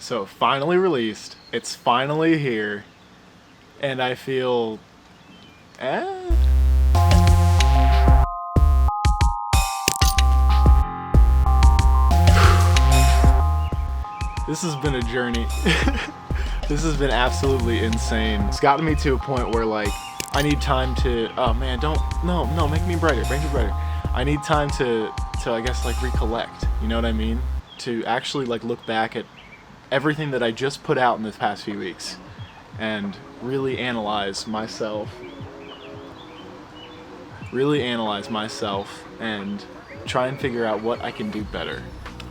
So finally released. It's finally here. And I feel... This has been a journey. This has been absolutely insane. It's gotten me to a point where, like, I need time to... Oh man, no, make me brighter, make me brighter. I need time to I guess, like, recollect, you know what I mean? To actually, like, look back at everything that I just put out in this past few weeks and really analyze myself and try and figure out what I can do better.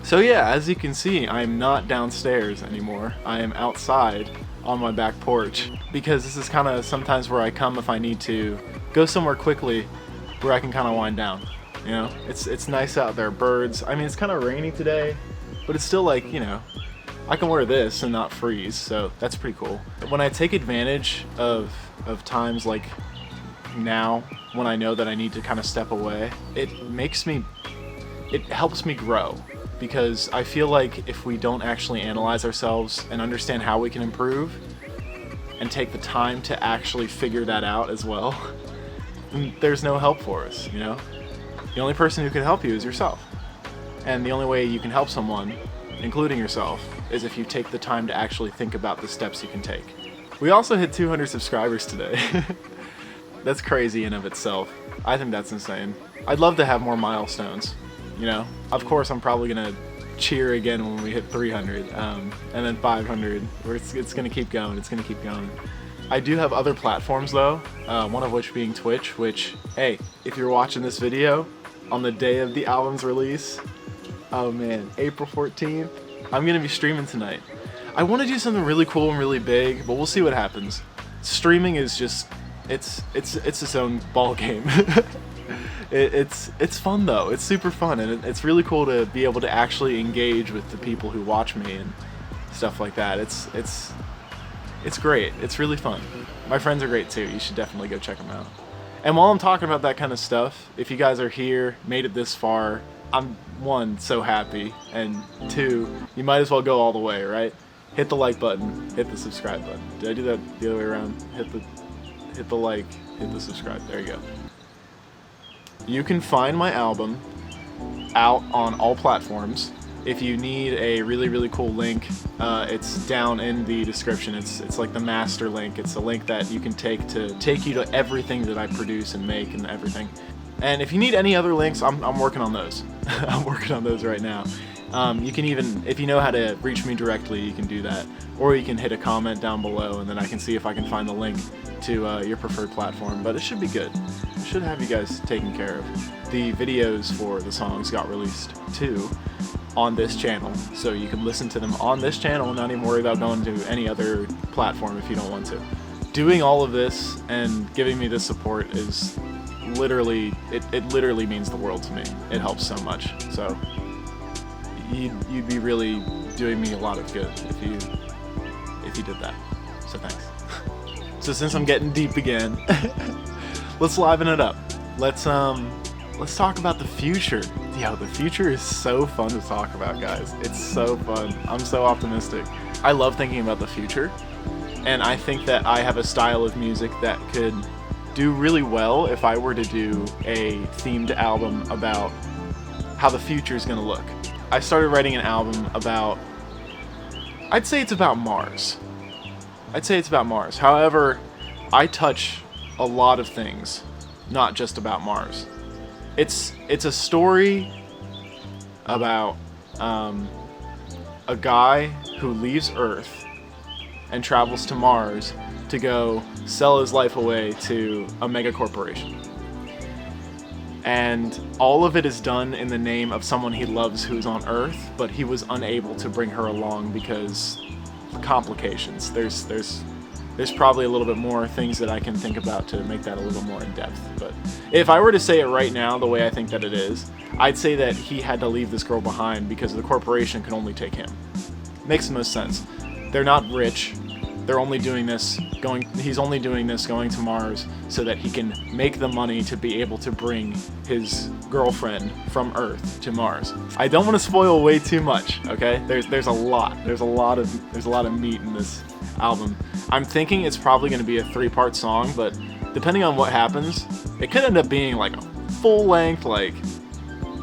So yeah, as you can see, I'm not downstairs anymore. I am outside on my back porch because this is kind of sometimes where I come if I need to go somewhere quickly where I can kind of wind down. You know, it's nice out there, birds. I mean, it's kind of rainy today, but it's still like, you know, I can wear this and not freeze, so that's pretty cool. When I take advantage of times like now, when I know that I need to kind of step away, it helps me grow, because I feel like if we don't actually analyze ourselves and understand how we can improve and take the time to actually figure that out as well, then there's no help for us, you know? The only person who can help you is yourself. And the only way you can help someone, including yourself, is if you take the time to actually think about the steps you can take. We also hit 200 subscribers today. That's crazy in of itself. I think that's insane. I'd love to have more milestones, you know? Of course, I'm probably gonna cheer again when we hit 300, and then 500, where it's gonna keep going, it's gonna keep going. I do have other platforms though, one of which being Twitch, which, hey, if you're watching this video on the day of the album's release, oh man, April 14th, I'm gonna be streaming tonight. I want to do something really cool and really big, but we'll see what happens. Streaming is just, it's its own ball game. It's fun though, it's super fun, and it's really cool to be able to actually engage with the people who watch me and stuff like that. It's great, it's really fun. My friends are great too, you should definitely go check them out. And while I'm talking about that kind of stuff, if you guys are here, made it this far, I'm, one, so happy, and two, you might as well go all the way, right? Hit the like button, hit the subscribe button. Did I do that the other way around? Hit the like, hit the subscribe, there you go. You can find my album out on all platforms. If you need a really cool link, it's down in the description. It's like the master link. It's a link that you can take you to everything that I produce and make and everything. And if you need any other links, I'm working on those. I'm working on those right now. You can even, if you know how to reach me directly, you can do that. Or you can hit a comment down below and then I can see if I can find the link to your preferred platform. But it should be good. It should have you guys taken care of. The videos for the songs got released too on this channel, so you can listen to them on this channel and not even worry about going to any other platform if you don't want to. Doing all of this and giving me this support is literally, it literally means the world to me. It helps so much. So you'd be really doing me a lot of good if you did that. So thanks. So since I'm getting deep again, let's liven it up. Let's talk about the future. Yo, the future is so fun to talk about, guys. It's so fun. I'm so optimistic. I love thinking about the future, and I think that I have a style of music that could do really well if I were to do a themed album about how the future is gonna look. I started writing an album about, I'd say it's about Mars. However, I touch a lot of things, not just about Mars. It's a story about a guy who leaves Earth and travels to Mars to go sell his life away to a mega corporation. And all of it is done in the name of someone he loves who's on Earth, but he was unable to bring her along because complications. There's probably a little bit more things that I can think about to make that a little more in depth. But if I were to say it right now, the way I think that it is, I'd say that he had to leave this girl behind because the corporation could only take him. Makes the most sense. They're not rich. He's only doing this going to Mars so that he can make the money to be able to bring his girlfriend from Earth to Mars. I don't want to spoil way too much, okay? There's a lot of meat in this album. I'm thinking it's probably going to be a 3-part song, but depending on what happens, it could end up being like a full length, like,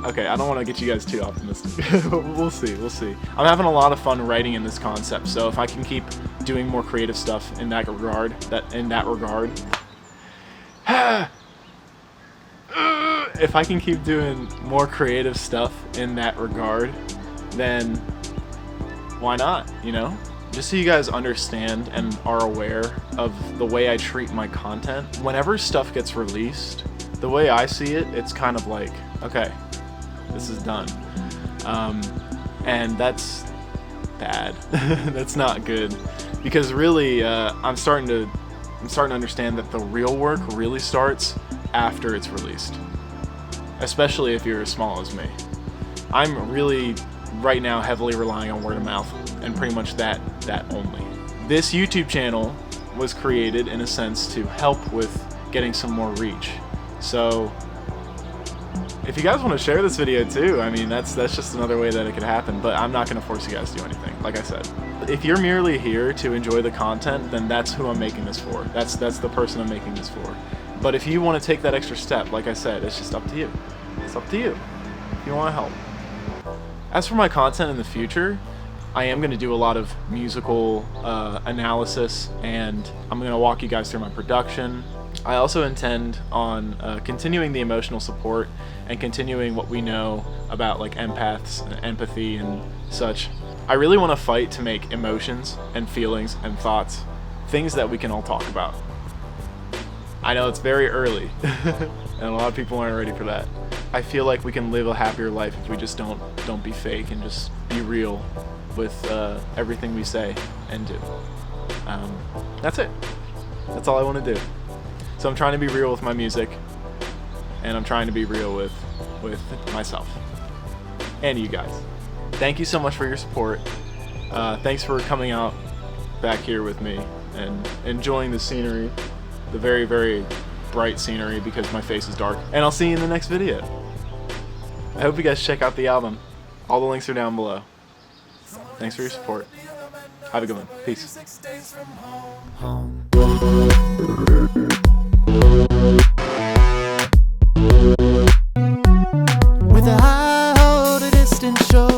okay, I don't want to get you guys too optimistic. We'll see. I'm having a lot of fun writing in this concept, so if I can keep doing more creative stuff in that regard, if I can keep doing more creative stuff in that regard, then why not, you know? Just so you guys understand and are aware of the way I treat my content, whenever stuff gets released, the way I see it, it's kind of like, okay, this is done. And that's bad. That's not good. Because really, I'm starting to understand that the real work really starts after it's released. Especially if you're as small as me. I'm really, right now, heavily relying on word of mouth, and pretty much that only. This YouTube channel was created, in a sense, to help with getting some more reach. So, if you guys want to share this video too, I mean, that's just another way that it could happen, but I'm not going to force you guys to do anything, like I said. If you're merely here to enjoy the content, then that's who I'm making this for. That's the person I'm making this for. But if you want to take that extra step, like I said, it's just up to you. It's up to you if you want to help. As for my content in the future, I am going to do a lot of musical analysis, and I'm going to walk you guys through my production. I also intend on continuing the emotional support and continuing what we know about like empaths and empathy and such. I really want to fight to make emotions and feelings and thoughts things that we can all talk about. I know it's very early and a lot of people aren't ready for that. I feel like we can live a happier life if we just don't be fake and just be real with everything we say and do. That's it. That's all I want to do. So I'm trying to be real with my music, and I'm trying to be real with myself and you guys. Thank you so much for your support. Thanks for coming out back here with me and enjoying the scenery, the very, very bright scenery because my face is dark. And I'll see you in the next video. I hope you guys check out the album. All the links are down below. Thanks for your support. Have a good one. Peace. With a high hold, a distant shore.